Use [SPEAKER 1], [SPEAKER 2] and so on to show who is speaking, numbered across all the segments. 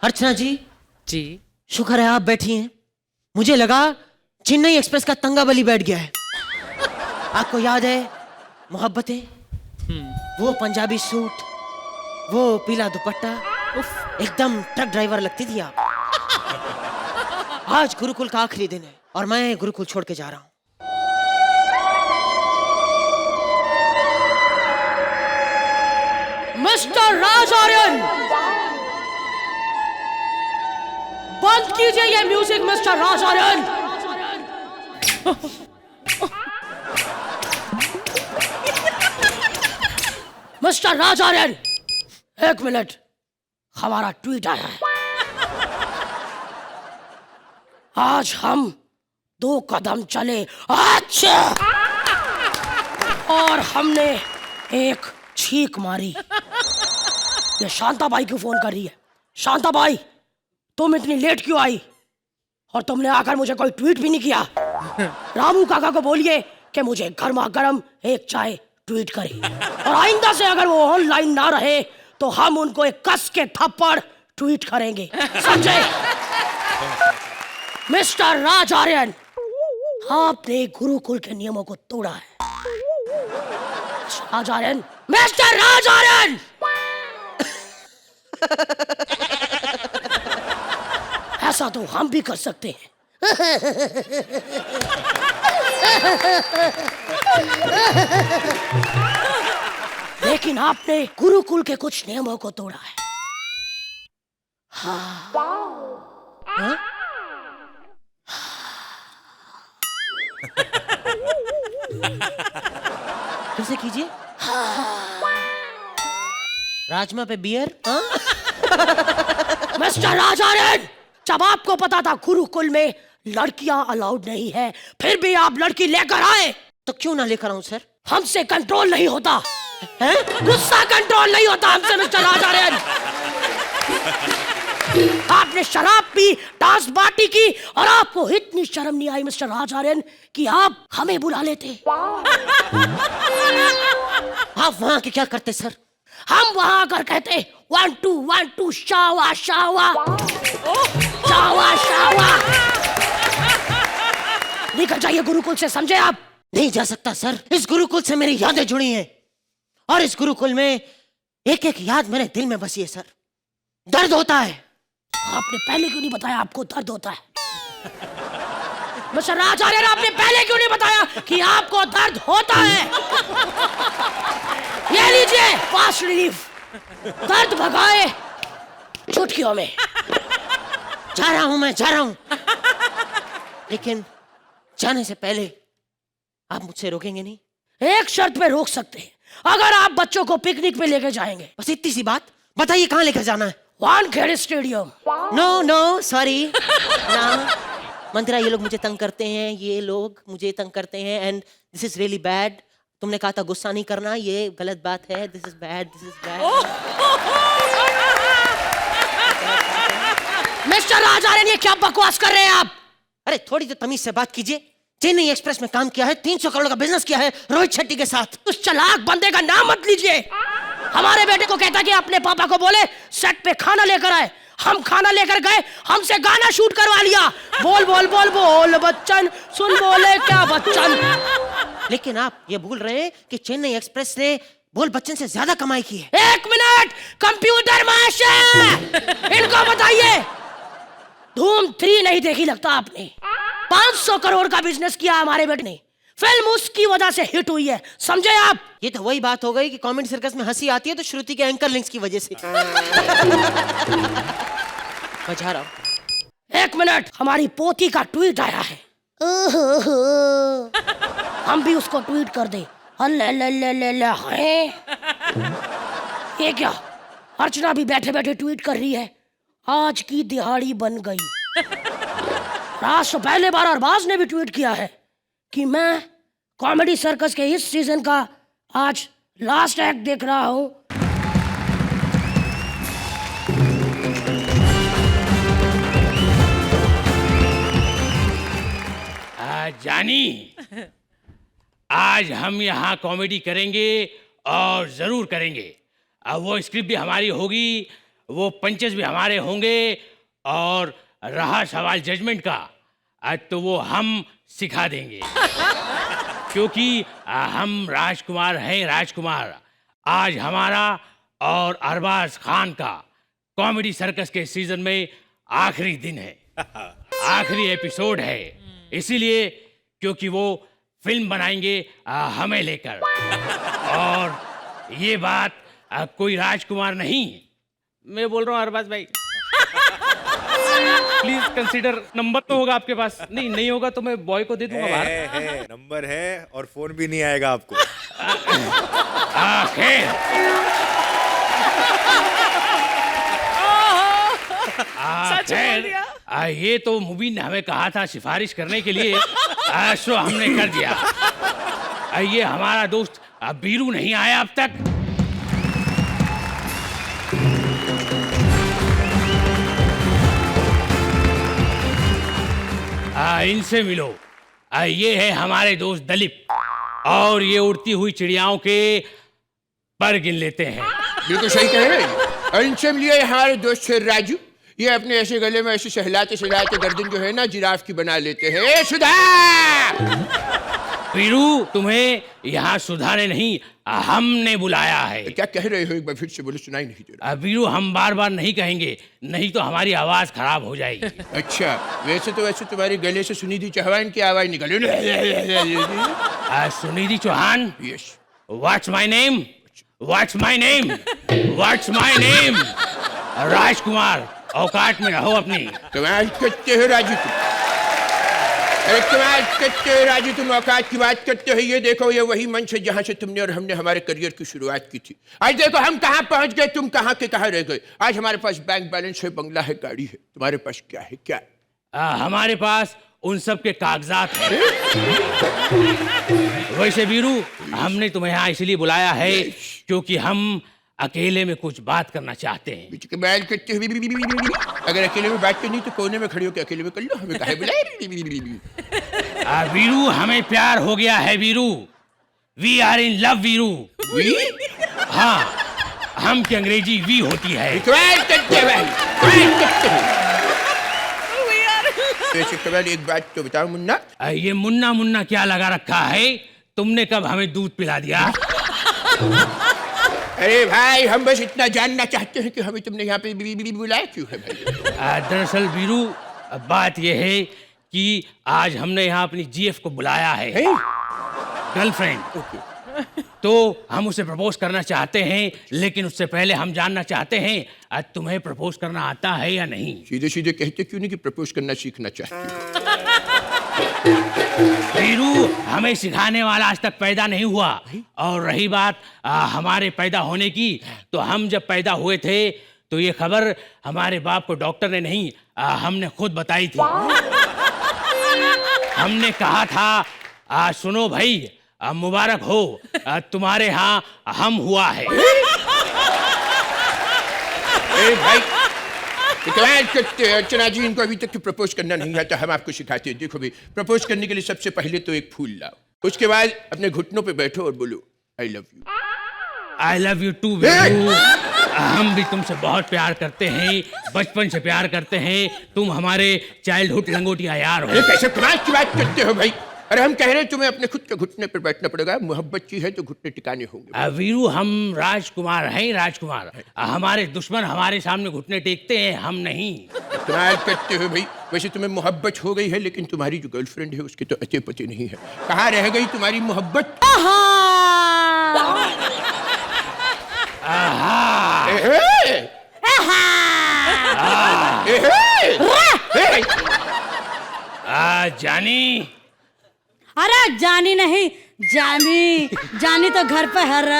[SPEAKER 1] अर्चना जी,
[SPEAKER 2] जी।
[SPEAKER 1] शुक्र है आप बैठी हैं। मुझे लगा चेन्नई एक्सप्रेस का तंगा बली बैठ गया है। आपको याद है मोहब्बतें, वो पंजाबी सूट, वो पीला दुपट्टा, एकदम ट्रक ड्राइवर लगती थी आप। आज गुरुकुल का आखिरी दिन है और मैं गुरुकुल छोड़ के जा रहा हूँ।
[SPEAKER 3] मिस्टर राज आर्यन, बंद कीजिए ये music mister Raj Aryan. Mister Raj Aryan, एक मिनट, हमारा ट्वीट आया है। आज हम 2 कदम चले अच्छा और हमने एक छींक मारी। ये शांताबाई क्यों फोन कर रही है? शांताबाई, तुम इतनी लेट क्यों आई? और तुमने आकर मुझे कोई ट्वीट भी नहीं किया। रामू काका को बोलिए कि मुझे गर्मा गर्म एक चाय ट्वीट करे, और आइंदा से अगर वो ऑनलाइन ना रहे तो हम उनको एक कस के थप्पड़ ट्वीट करेंगे, समझे? मिस्टर राज आर्यन, आपने गुरुकुल के नियमों को तोड़ा है। राज आर्यन, मिस्टर राज आर्यन, ऐसा तो हम भी कर सकते हैं। लेकिन आपने गुरुकुल के कुछ नियमों को तोड़ा है। हाँ। हाँ?
[SPEAKER 1] फिर से कीजिए। राजमा पे बियर।
[SPEAKER 3] मिस्टर राज आर्यन, जब आपको पता था गुरुकुल में लड़कियां अलाउड नहीं है, फिर भी आप लड़की लेकर आए।
[SPEAKER 1] तो क्यों ना लेकर आऊं सर?
[SPEAKER 3] हमसे कंट्रोल नहीं होता है, गुस्सा कंट्रोल नहीं होता हमसे मिस्टर राज आर्यन। आपने शराब पी, डांस पार्टी की, और आपको इतनी शर्म नहीं आई मिस्टर राज आर्यन कि आप हमें बुला लेते।
[SPEAKER 1] आप वहां के क्या करते सर?
[SPEAKER 3] हम वहां आकर कहते 1 2 1 2 शावा शावा शावा शावा। निकल जाइए गुरुकुल से, समझे आप?
[SPEAKER 1] नहीं जा सकता सर, इस गुरुकुल से मेरी यादें जुड़ी हैं और इस गुरुकुल में एक एक याद मेरे दिल में बसी है सर। दर्द होता है।
[SPEAKER 3] आपने पहले क्यों नहीं बताया आपको दर्द होता है? मिस्टर राज आर्यन, आपने पहले क्यों नहीं बताया कि आपको दर्द होता है? ये लीजिए फास्ट रिलीफ, दर्द भगाए चुटकियों में।
[SPEAKER 1] जा रहा हूं, मैं जा रहा हूं, लेकिन जाने से पहले आप मुझसे रोकेंगे नहीं?
[SPEAKER 3] एक शर्त पे रोक सकते हैं, अगर आप बच्चों को पिकनिक पे लेके जाएंगे।
[SPEAKER 1] बस इतनी सी बात, बताइए कहां लेकर जाना है?
[SPEAKER 3] Wankhede stadium.
[SPEAKER 1] No no sorry ना मंत्रा, ये लोग मुझे तंग करते हैं, ये लोग मुझे तंग करते हैं and this is really bad. तुमने कहा था गुस्सा नहीं करना, ये गलत बात है। This is bad, this is bad.
[SPEAKER 3] Mister Raj Aryan, ये क्या बकवास कर रहे हैं आप?
[SPEAKER 1] अरे थोड़ी तो तमीज से बात कीजिए। चेन्नई एक्सप्रेस में काम किया है, 300 करोड़ का बिजनेस किया है रोहित शेट्टी के साथ।
[SPEAKER 3] उस चालाक बंदे का नाम मत लीजिए। हमारे बेटे को कहता कि अपने पापा को बोले सेट पे खाना लेकर आए। हम खाना लेकर गए, हमसे गाना शूट करवा लिया। बोल बोल बोल बोल बच्चन, सुन बोले क्या बच्चन।
[SPEAKER 1] लेकिन आप ये भूल रहे हैं कि चेन्नई एक्सप्रेस ने बोल बच्चन से ज्यादा कमाई की है।
[SPEAKER 3] 1 मिनट, कंप्यूटर मास्टर, इनको बताइए धूम 3 नहीं देखी लगता आपने। 500 करोड़ का बिजनेस किया हमारे बेटे ने, फिल्म उसकी वजह से हिट हुई है, समझे आप?
[SPEAKER 1] ये तो वही बात हो गई कि कॉमेडी सर्कस में हंसी आती है तो श्रुति के एंकर लिंक्स की वजह से। बजा रहा हूं।
[SPEAKER 3] 1 मिनट, हमारी पोती का ट्वीट आया है। हम भी उसको ट्वीट कर दे। है ये क्या? अर्चना भी बैठे बैठे ट्वीट कर रही है, आज की दिहाड़ी बन गई। रात से पहले बार अरबाज ने भी ट्वीट किया है कि मैं कॉमेडी सर्कस के इस सीजन का आज लास्ट एक्ट देख रहा हूं।
[SPEAKER 4] जानी, आज हम यहाँ कॉमेडी करेंगे और जरूर करेंगे। अब वो स्क्रिप्ट भी हमारी होगी वो पंचेस भी हमारे होंगे, और रहा सवाल जजमेंट का, तो वो हम सिखा देंगे। क्योंकि हम राजकुमार हैं, राजकुमार। आज हमारा और अरबाज खान का कॉमेडी सर्कस के सीजन में आखिरी दिन है, आखिरी एपिसोड है। इसीलिए क्योंकि वो फिल्म बनाएंगे हमें लेकर, और ये बात कोई राजकुमार नहीं, मैं बोल रहा हूँ अरबाज भाई। Please consider. नंबर तो होगा आपके पास? नहीं होगा तो मैं बॉय को दे दूंगा बाहर।
[SPEAKER 2] है, नंबर है और फोन भी नहीं आएगा आपको।
[SPEAKER 4] खैर,
[SPEAKER 3] सच बोल दिया।
[SPEAKER 4] ये तो मूवी ने हमें कहा था सिफारिश करने के लिए, सो हमने कर दिया। ये हमारा दोस्त बीरू नहीं आया अब तक। इनसे मिलो। ये है हमारे दोस्त दलीप, और ये उड़ती हुई चिड़ियाओं के पर गिन लेते हैं।
[SPEAKER 5] बिल्कुल सही कह रहे हैं। और इनसे मिलिए हमारे दोस्त है राजू। ये अपने ऐसे गले में ऐसे सहलाते सहलाते गर्दन जो है ना जिराफ की बना लेते हैं। ए सुधा!
[SPEAKER 4] बीरू, तुम्हें यहाँ सुधा ने नहीं, हमने बुलाया है।
[SPEAKER 5] क्या कह रहे हो? एक बार फिर से बोलो, सुनाई नहीं दे रहा।
[SPEAKER 4] बीरू, हम बार बार नहीं कहेंगे, नहीं तो हमारी आवाज खराब हो जाएगी।
[SPEAKER 5] अच्छा, वैसे तुम्हारे गले से सुनिधि चौहान की आवाज निकली।
[SPEAKER 4] Sunidhi Chauhan?
[SPEAKER 5] Yes.
[SPEAKER 4] What's my name? What's my name? What's my name? Rajkumar, औकात में रहो अपनी।
[SPEAKER 5] कमाल करते हो राजू तुम। अरे कमाल करते हो राजू तुम, औकात की बात करते हो। ये देखो, ये वही मंच है जहाँ से तुमने और हमने हमारे करियर की शुरुआत की थी। आज देखो हम कहाँ पहुँच गए, तुम कहाँ के कहाँ रह गए। आज हमारे पास बैंक बैलेंस है, बंगला है, गाड़ी है। तुम्हारे पास क्या है? क्या?
[SPEAKER 4] हमारे पास उन सब के कागजात हैं। वैसे बीरू, हमने तुम्हें यहाँ इसलिए बुलाया है क्योंकि हम अकेले में कुछ बात करना चाहते हैं।
[SPEAKER 5] कमाल करते हो। अगर अकेले में बात करनी तो कोने में खड़े होकर अकेले में कर लो, हमें काहे बुलाए।
[SPEAKER 4] वीरू, हमें प्यार हो गया है Veeru. We are in love Veeru.
[SPEAKER 5] We?
[SPEAKER 4] हाँ, हम की अंग्रेजी वी होती है।
[SPEAKER 5] कमाल करते हो भाई, कमाल करते हो। वैसे कमाल, एक बात तो बताओ मुन्ना।
[SPEAKER 4] ये मुन्ना मुन्ना क्या लगा रखा है? तुमने कब हमें दूध पिला दिया?
[SPEAKER 5] अरे भाई, हम बस इतना जानना चाहते हैं कि हमें तुमने यहाँ पे बुलाया क्यों है भाई?
[SPEAKER 4] दरअसल वीरू, बात यह है कि आज हमने यहाँ अपनी जीएफ को बुलाया है, गर्लफ्रेंड। तो हम उसे प्रपोज करना चाहते हैं, लेकिन उससे पहले हम जानना चाहते हैं आज तुम्हें प्रपोज करना आता है या नहीं।
[SPEAKER 5] सीधे सीधे कहते क्यों नहीं कि प्रपोज करना सीखना चाहते हो?
[SPEAKER 4] वीरू, हमें सिखाने वाला आज तक पैदा नहीं हुआ। और रही बात हमारे पैदा होने की, तो हम जब पैदा हुए थे तो ये खबर हमारे बाप को डॉक्टर ने नहीं, हमने खुद बताई थी। हमने कहा था, सुनो भाई, मुबारक हो, तुम्हारे यहाँ हम हुआ है।
[SPEAKER 5] ए भाई, कमाल करते हैं। अर्चना जी, इनको अभी तक प्रपोज करना नहीं आता, हम आपको सिखाते हैं। देखो भाई, प्रपोज करने के लिए सबसे पहले तो एक फूल लाओ, उसके बाद अपने घुटनों पे बैठो और बोलो I love you.
[SPEAKER 4] I love you too Veeru. हम भी तुमसे बहुत प्यार करते हैं, बचपन से प्यार करते हैं। तुम हमारे चाइल्डहुड लंगोटिया यार हो।
[SPEAKER 5] कैसे कमाल की बात करते हो भाई? अरे हम कह रहे हैं तुम्हें अपने खुद के घुटने पर बैठना पड़ेगा। मोहब्बत की है तो घुटने टिकाने होंगे।
[SPEAKER 4] वीरू, हम राजकुमार हैं, राजकुमार। हमारे दुश्मन हमारे सामने घुटने टेकते हैं, हम नहीं।
[SPEAKER 5] कमाल करते हो भाई। वैसे तुम्हें मोहब्बत हो गई है, लेकिन तुम्हारी जो गर्लफ्रेंड है उसके तो अते पते नहीं है। कहाँ रह गई तुम्हारी मोहब्बत?
[SPEAKER 4] जानी?
[SPEAKER 6] अरे जानी नहीं, जानी। जानी तो घर पे है रे।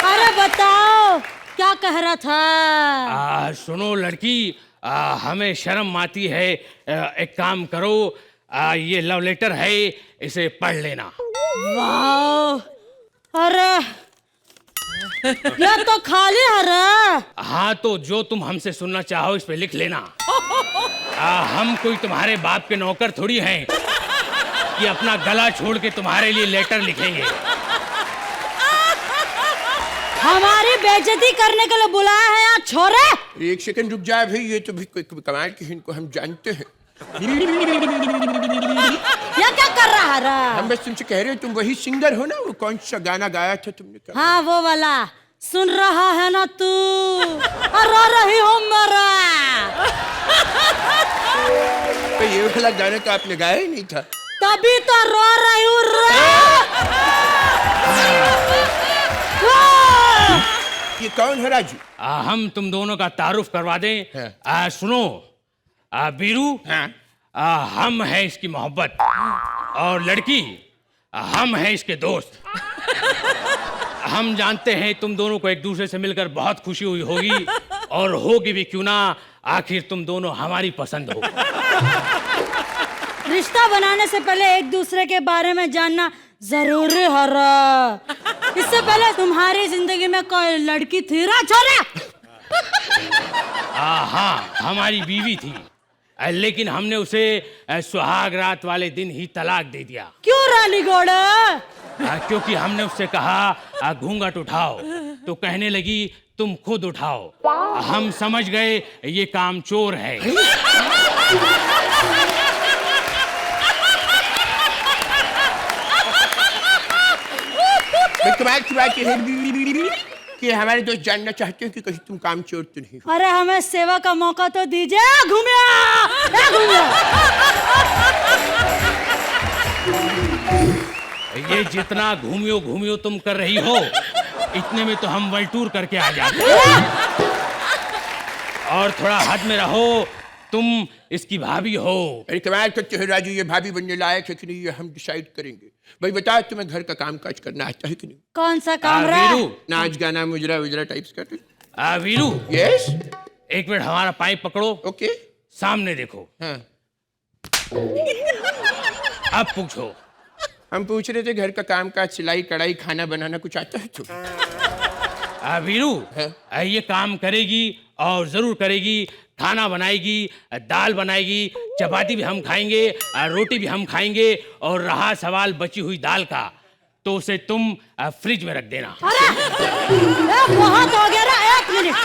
[SPEAKER 6] अरे बताओ क्या कह रहा था?
[SPEAKER 4] सुनो लड़की, हमें शर्म आती है। एक काम करो, ये लव लेटर है, इसे पढ़ लेना।
[SPEAKER 6] वाह! अरे ये तो खाली है रे।
[SPEAKER 4] हाँ, तो जो तुम हमसे सुनना चाहो इस पे लिख लेना। हम कोई तुम्हारे बाप के नौकर थोड़ी हैं कि अपना गला छोड़ के तुम्हारे लिए लेटर लिखेंगे।
[SPEAKER 6] हमारी बेइज्जती करने के लिए बुलाया है यहाँ छोरे।
[SPEAKER 5] एक सेकंड रुक जा भाई, ये तो भी कोई कमाल की इनको हम जानते हैं।
[SPEAKER 6] ये क्या कर रहा है
[SPEAKER 5] हम बस तुमसे कह रहे हो, तुम वही सिंगर हो ना, वो कौन सा गाना गाया था तुमने? क्या
[SPEAKER 6] हाँ वो वाला, सुन रहा है ना तू, और रो रही हूँ मेरा।
[SPEAKER 5] तो ये वाला गाना तो आपने गाया ही नहीं था।
[SPEAKER 6] तभी तो रो रही हूँ
[SPEAKER 5] ये कौन है राजू?
[SPEAKER 4] हम तुम दोनों का तारुफ करवा दें।
[SPEAKER 5] हाँ।
[SPEAKER 4] सुनो बीरू,
[SPEAKER 5] हाँ।
[SPEAKER 4] हम हैं इसकी मोहब्बत, और लड़की हम हैं इसके दोस्त। हम जानते हैं तुम दोनों को एक दूसरे से मिलकर बहुत खुशी हुई होगी, और होगी भी क्यों ना, आखिर तुम दोनों हमारी पसंद हो।
[SPEAKER 6] रिश्ता बनाने से पहले एक दूसरे के बारे में जानना जरूरी है रा। इससे पहले तुम्हारी जिंदगी में कोई लड़की थी रा छोरे?
[SPEAKER 4] हाँ, हमारी बीवी थी, लेकिन हमने उसे सुहाग रात वाले दिन ही तलाक दे दिया।
[SPEAKER 6] क्यों रानी घोड़ा?
[SPEAKER 4] क्योंकि हमने उससे कहा घूंघट उठाओ, तो कहने लगी तुम खुद उठाओ। हम समझ गए ये काम चोर है।
[SPEAKER 5] कमाल की बात ये है कि हमारे दोस्त जानना चाहते हैं कि कहीं तुम काम चोर तो नहीं हो।
[SPEAKER 6] अरे हमें सेवा का मौका तो दीजिए। घूमिया
[SPEAKER 4] ये जितना घूमियो घूमियो तुम कर रही हो, इतने में तो हम वर्ल्ड टूर करके आ जाते। और थोड़ा हद में रहो, तुम इसकी भाभी हो।
[SPEAKER 5] अरे कमाल करते हो राजू, ये भाभी बनने लायक है कि नहीं ये हम डिसाइड करेंगे। भाई बताओ, तुम्हें घर का काम काज करना आता है कि नहीं?
[SPEAKER 6] कौन सा काम रहा?
[SPEAKER 4] वीरू,
[SPEAKER 5] नाच गाना मुजरा उजरा टाइप्स का?
[SPEAKER 4] वीरू,
[SPEAKER 5] यस।
[SPEAKER 4] एक मिनट हमारा पाइप पकड़ो।
[SPEAKER 5] ओके।
[SPEAKER 4] सामने देखो।
[SPEAKER 5] हाँ।
[SPEAKER 4] अब पूछो।
[SPEAKER 5] हम पूछ रहे थे घर का काम काज, सिलाई कढ़ाई, खाना बनाना कुछ आता है तुम्हें?
[SPEAKER 4] वीरू, ये काम करेगी और जरूर करेगी। खाना बनाएगी, दाल बनाएगी, चपाती भी हम खाएंगे, रोटी भी हम खाएंगे, और रहा सवाल बची हुई दाल का, तो उसे तुम फ्रिज में रख देना।
[SPEAKER 6] अरे बहुत हो गया ना, 1 मिनट।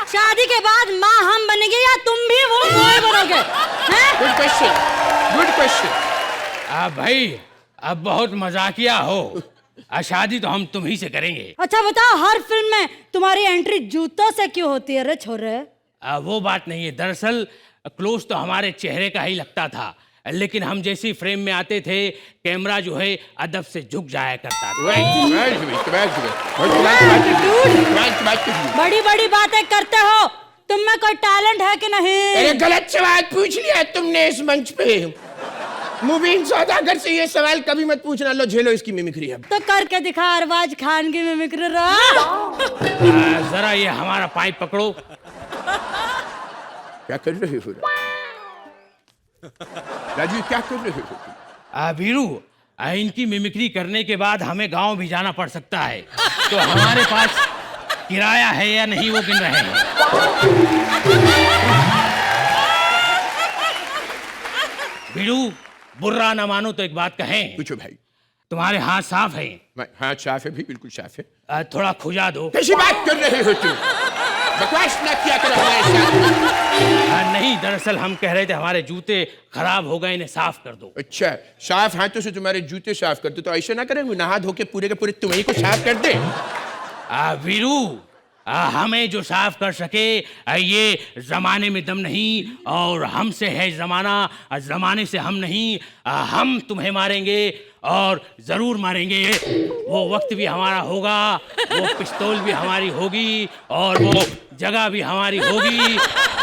[SPEAKER 6] शादी के बाद माँ हम बनेंगे या तुम भी वो बनोगे?
[SPEAKER 5] Good question, good question.
[SPEAKER 4] भाई अब बहुत मजाकिया हो। शादी तो हम तुम ही से करेंगे।
[SPEAKER 6] अच्छा बताओ, हर फिल्म में तुम्हारी एंट्री जूतों से क्यों होती है रे छोरे?
[SPEAKER 4] वो बात नहीं है। दरअसल क्लोज तो हमारे चेहरे का ही लगता था, लेकिन हम जैसी फ्रेम में आते थे, कैमरा जो है अदब से झुक जाया करता था।
[SPEAKER 6] बड़ी बड़ी बातें करते हो, तुम में कोई टैलेंट है कि नहीं?
[SPEAKER 5] अरे गलत सवाल पूछ लिया तुमने इस मंच पे। मूवी सौदागर से ये सवाल कभी मत पूछना। लो झेलो इसकी मिमिक्री अब।
[SPEAKER 6] तो करके दिखा अरबाज खान की मिमिक्री।
[SPEAKER 4] जरा ये हमारा पाइप पकड़ो।
[SPEAKER 5] क्या कर रहे हो राजू, क्या कर रहे हो?
[SPEAKER 4] वीरू, इनकी मिमिक्री करने के बाद हमें गांव भी जाना पड़ सकता है, तो हमारे पास किराया है या नहीं वो गिन रहे हैं। वीरू, बुर्रा ना मानो तो एक बात कहें।
[SPEAKER 5] पूछो भाई।
[SPEAKER 4] तुम्हारे हाथ साफ हैं?
[SPEAKER 5] हाथ साफ है भी, बिल्कुल साफ है।
[SPEAKER 4] थोड़ा खुजा दो।
[SPEAKER 5] कैसी बात कर रहे हो तुम? बकवास ना किया करो हमारे साथ।
[SPEAKER 4] नहीं, दरअसल हम कह रहे थे हमारे जूते खराब हो गए, इन्हें साफ कर दो।
[SPEAKER 5] अच्छा, साफ हाथों से तुम्हारे जूते साफ कर दो तो ऐसा ना करेंगे, नहा धो के पूरे के पूरे तुम्हें को साफ कर दे।
[SPEAKER 4] वीरू, हमें जो साफ कर सके, ये जमाने में दम नहीं, और हमसे है जमाना, जमाने से हम नहीं। हम तुम्हें मारेंगे और जरूर मारेंगे। वो वक्त भी हमारा होगा, वो पिस्तौल भी हमारी होगी, और वो जगह भी हमारी होगी,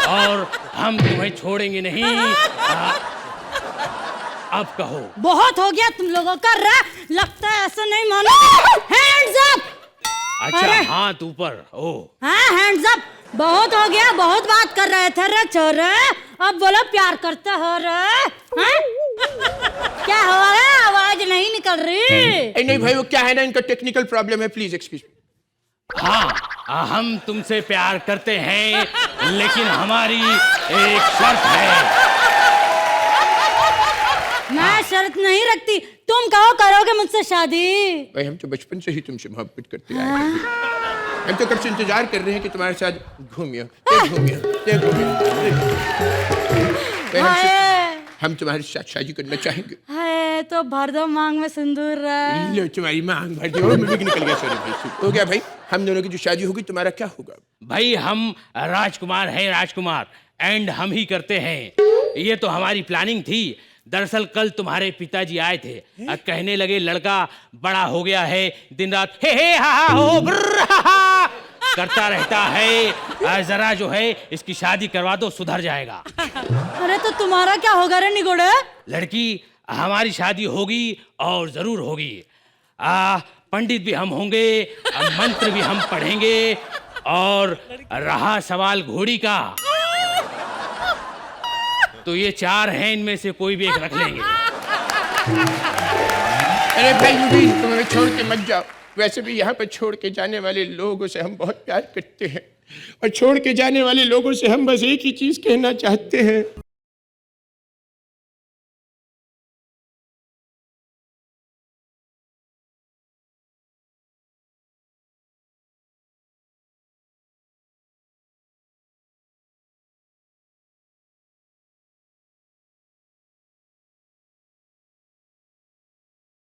[SPEAKER 4] और हम तुम्हें छोड़ेंगे नहीं। अब कहो।
[SPEAKER 6] बहुत हो गया तुम लोगों का। लगता है ऐसा नहीं मानो। Hands up.
[SPEAKER 4] अच्छा, हाथ ऊपर। ओ
[SPEAKER 6] हाँ, हैंड्स अप। बहुत हो गया, बहुत बात कर रहे थे रे छोरे। अब बोलो प्यार करते हो रे? हाँ? क्या हुआ है? आवाज नहीं निकल रही।
[SPEAKER 5] नहीं भाई, वो क्या है ना, इनका टेक्निकल प्रॉब्लम है। Please excuse me.
[SPEAKER 4] हाँ, हम तुमसे प्यार करते हैं, लेकिन हमारी एक शर्त है।
[SPEAKER 6] मैं शर्त नहीं रखती, तुम कहो करोगे मुझसे शादी?
[SPEAKER 5] भाई हम तो बचपन से ही तुमसे मोहब्बत करते आए हैं। हम तो कब से इंतजार कर रहे हैं कि तुम्हारे साथ घूमिए, हम तुम्हारे साथ शादी करना चाहेंगे।
[SPEAKER 6] हाय तो भर दो मांग में सिंदूर।
[SPEAKER 5] लो तुम्हारी मांग भर दी। और मुझे निकल गया, सॉरी भाई। हो गया भाई, हम दोनों की जो शादी होगी तुम्हारा क्या होगा?
[SPEAKER 4] भाई हम राजकुमार हैं, राजकुमार, एंड हम ही करते हैं। ये तो हमारी प्लानिंग थी। दरअसल कल तुम्हारे पिताजी आए थे, कहने लगे लड़का बड़ा हो गया है, दिन रात हे हा हा हो ब्र हा हा करता रहता है, जरा जो है इसकी शादी करवा दो, सुधर जाएगा।
[SPEAKER 6] अरे तो तुम्हारा क्या होगा रे निगोड़े?
[SPEAKER 4] लड़की हमारी शादी होगी और जरूर होगी। पंडित भी हम होंगे, मंत्र भी हम पढ़ेंगे, और रहा सवाल घोड़ी का, तो ये 4 हैं, इनमें से कोई भी एक रख लेंगे।
[SPEAKER 5] अरे भाई तुम हमें छोड़ के मत जाओ। वैसे भी यहाँ पर छोड़ के जाने वाले लोगों से हम बहुत प्यार करते हैं, और छोड़ के जाने वाले लोगों से हम बस एक ही चीज कहना चाहते हैं,